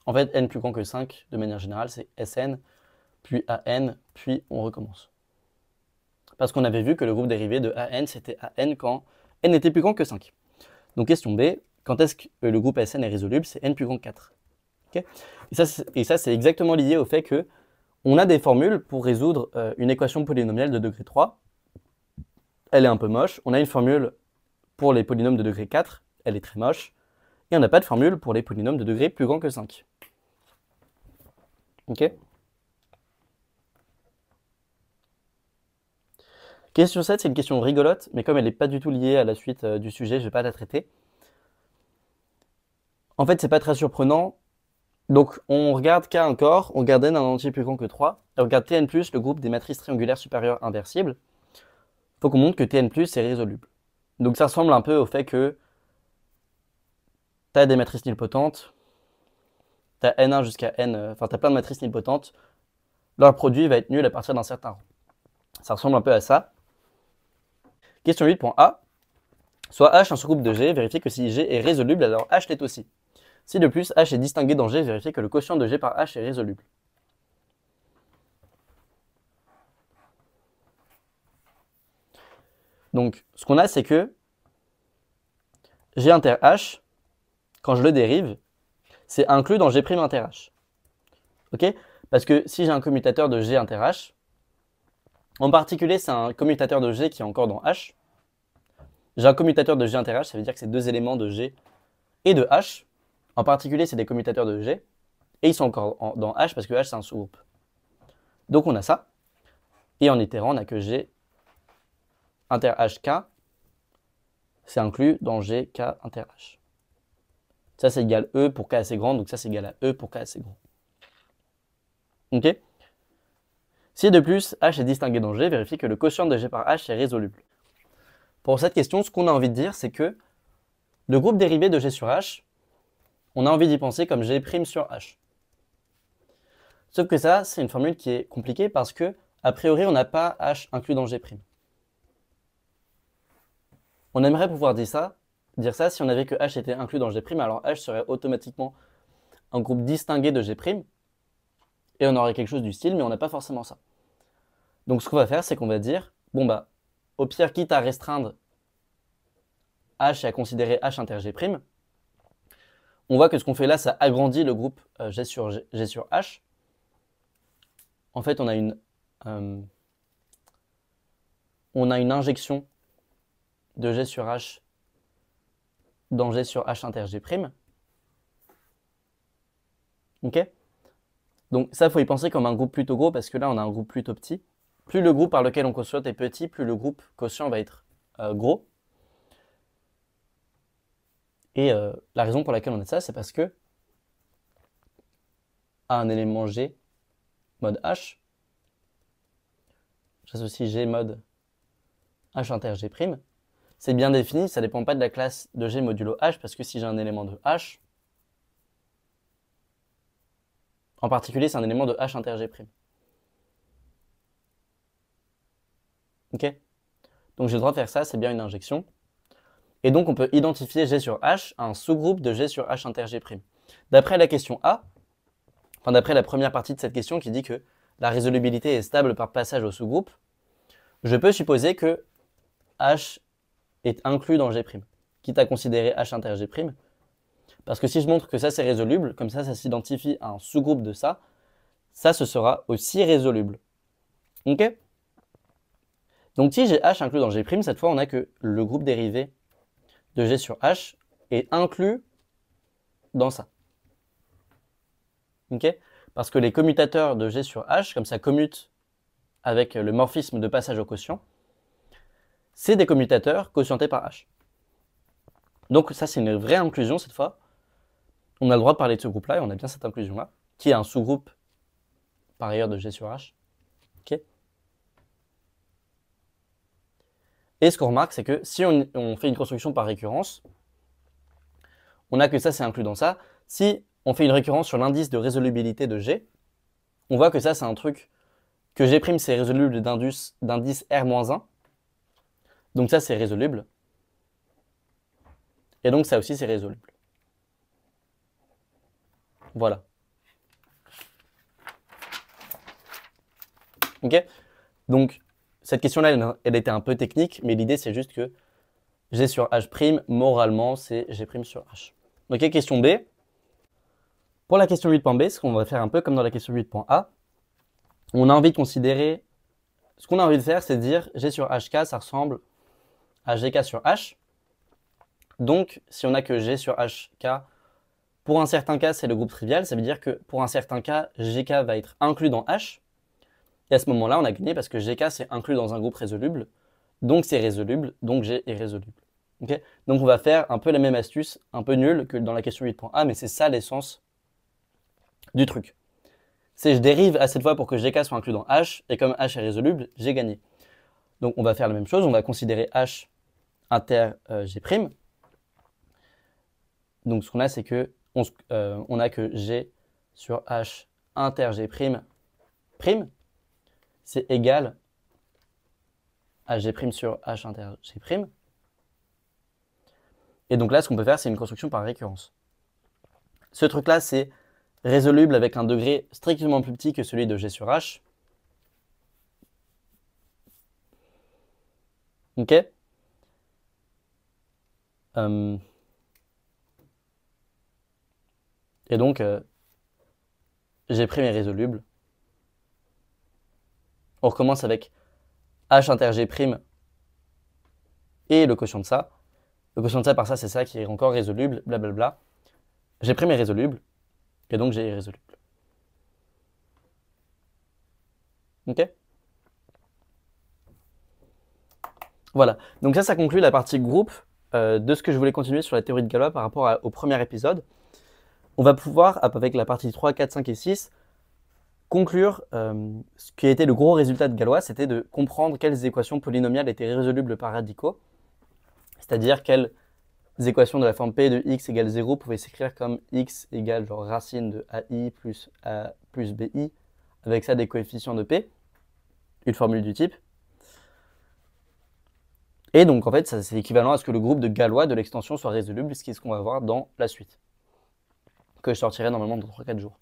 En fait, n plus grand que 5, de manière générale, c'est Sn, puis AN, puis on recommence. Parce qu'on avait vu que le groupe dérivé de AN, c'était AN quand n était plus grand que 5. Donc question B, quand est-ce que le groupe Sn est résoluble? C'est n plus grand que 4. Okay, et ça, c'est exactement lié au fait que on a des formules pour résoudre une équation polynomiale de degré 3. Elle est un peu moche. On a une formule pour les polynômes de degré 4. Elle est très moche. Et on n'a pas de formule pour les polynômes de degré plus grand que 5. Ok? Question 7, c'est une question rigolote, mais comme elle n'est pas du tout liée à la suite du sujet, je ne vais pas la traiter. En fait, c'est pas très surprenant. Donc, on regarde K encore, on regarde N un entier plus grand que 3, et on regarde Tn+, le groupe des matrices triangulaires supérieures inversibles. Il faut qu'on montre que Tn+, est résoluble. Donc, ça ressemble un peu au fait que tu as des matrices nilpotentes, tu as N1 jusqu'à N, enfin, tu as plein de matrices nilpotentes, leur produit va être nul à partir d'un certain rang. Ça ressemble un peu à ça. Question 8.A. Soit H un sous-groupe de G, vérifie que si G est résoluble, alors H l'est aussi. Si de plus H est distingué dans G, vérifiez que le quotient de G par H est résoluble. Donc, ce qu'on a, c'est que G inter H, quand je le dérive, c'est inclus dans G' inter H. Ok? Parce que si j'ai un commutateur de G inter H, en particulier, c'est un commutateur de G qui est encore dans H. J'ai un commutateur de G inter H, ça veut dire que c'est deux éléments de G et de H. En particulier, c'est des commutateurs de G. Et ils sont encore dans H parce que H, c'est un sous-groupe. Donc, on a ça. Et en itérant, on a que G inter HK, c'est inclus dans GK inter H. Ça, c'est égal E pour K assez grand, donc ça, c'est égal à E pour K assez grand. Ok? Si de plus, H est distingué dans G, vérifie que le quotient de G par H est résoluble. Pour cette question, ce qu'on a envie de dire, c'est que le groupe dérivé de G sur H, on a envie d'y penser comme G' sur H. Sauf que ça, c'est une formule qui est compliquée parce que, a priori, on n'a pas H inclus dans G'. On aimerait pouvoir dire ça si on avait que H était inclus dans G', alors H serait automatiquement un groupe distingué de G', et on aurait quelque chose du style, mais on n'a pas forcément ça. Donc ce qu'on va faire, c'est qu'on va dire, bon bah, au pire, quitte à restreindre H et à considérer H inter G', on voit que ce qu'on fait là, ça agrandit le groupe G sur H. En fait, on a une injection de G sur H dans G sur H inter G'. Ok? Donc ça, il faut y penser comme un groupe plutôt gros parce que là, on a un groupe plutôt petit. Plus le groupe par lequel on quotiente est petit, plus le groupe quotient va être gros. Et la raison pour laquelle on a ça, c'est parce que à un élément G mode H, j'associe G mode H inter G'. C'est bien défini, ça ne dépend pas de la classe de G modulo H, parce que si j'ai un élément de H, en particulier, c'est un élément de H inter G'. Ok? Donc j'ai le droit de faire ça, c'est bien une injection. Et donc on peut identifier G sur H à un sous-groupe de G sur H inter G'. D'après la question A, enfin d'après la première partie de cette question qui dit que la résolubilité est stable par passage au sous-groupe, je peux supposer que H est inclus dans G', quitte à considérer H inter G'. Parce que si je montre que ça c'est résoluble, comme ça s'identifie à un sous-groupe de ça, ça ce sera aussi résoluble. Ok? Donc si j'ai H inclus dans G', cette fois on a que le groupe dérivé de G sur H est inclus dans ça. Ok? Parce que les commutateurs de G sur H, comme ça commute avec le morphisme de passage au quotient, c'est des commutateurs quotientés par H. Donc ça c'est une vraie inclusion cette fois. On a le droit de parler de ce groupe-là et on a bien cette inclusion-là, qui est un sous-groupe par ailleurs de G sur H. Okay. Et ce qu'on remarque, c'est que si on fait une construction par récurrence, on a que ça c'est inclus dans ça. Si on fait une récurrence sur l'indice de résolubilité de G, on voit que ça c'est un truc que G' c'est résoluble d'indice R-1. Donc ça c'est résoluble. Et donc ça aussi c'est résoluble. Voilà. Ok? Donc, cette question-là, elle était un peu technique, mais l'idée, c'est juste que G sur H', moralement, c'est G' sur H. Ok, question B. Pour la question 8.B, ce qu'on va faire un peu comme dans la question 8.A, on a envie de considérer... Ce qu'on a envie de faire, c'est dire G sur HK, ça ressemble à GK sur H. Donc, si on a que G sur HK, pour un certain cas, c'est le groupe trivial. Ça veut dire que pour un certain cas, GK va être inclus dans H. Et à ce moment-là, on a gagné parce que GK, c'est inclus dans un groupe résoluble. Donc, c'est résoluble. Donc, G est résoluble. Okay, donc, on va faire un peu la même astuce, un peu nulle que dans la question 8.A, mais c'est ça l'essence du truc. C'est je dérive à cette fois pour que GK soit inclus dans H, et comme H est résoluble, j'ai gagné. Donc, on va faire la même chose. On va considérer H inter G'. Donc, ce qu'on a, c'est que on a que G sur H inter G', c'est égal à G' sur H inter G'. Et donc là, ce qu'on peut faire, c'est une construction par récurrence. Ce truc-là, c'est résoluble avec un degré strictement plus petit que celui de G sur H. Ok. Et donc, G' est résoluble. On recommence avec H inter G' et le quotient de ça. Le quotient de ça par ça, c'est ça qui est encore résoluble, blablabla. G' est résoluble, et donc G est résoluble. Ok. Voilà. Donc ça conclut la partie groupe de ce que je voulais continuer sur la théorie de Galois par rapport au premier épisode. On va pouvoir, avec la partie 3, 4, 5 et 6, conclure ce qui a été le gros résultat de Galois, c'était de comprendre quelles équations polynomiales étaient résolubles par radicaux, c'est-à-dire quelles équations de la forme P de x égale 0 pouvaient s'écrire comme x égale genre racine de AI plus A plus BI, avec ça des coefficients de P, une formule du type. Et donc en fait, ça c'est équivalent à ce que le groupe de Galois de l'extension soit résoluble, ce qui est ce qu'on va voir dans la suite, que je sortirai normalement dans 3-4 jours.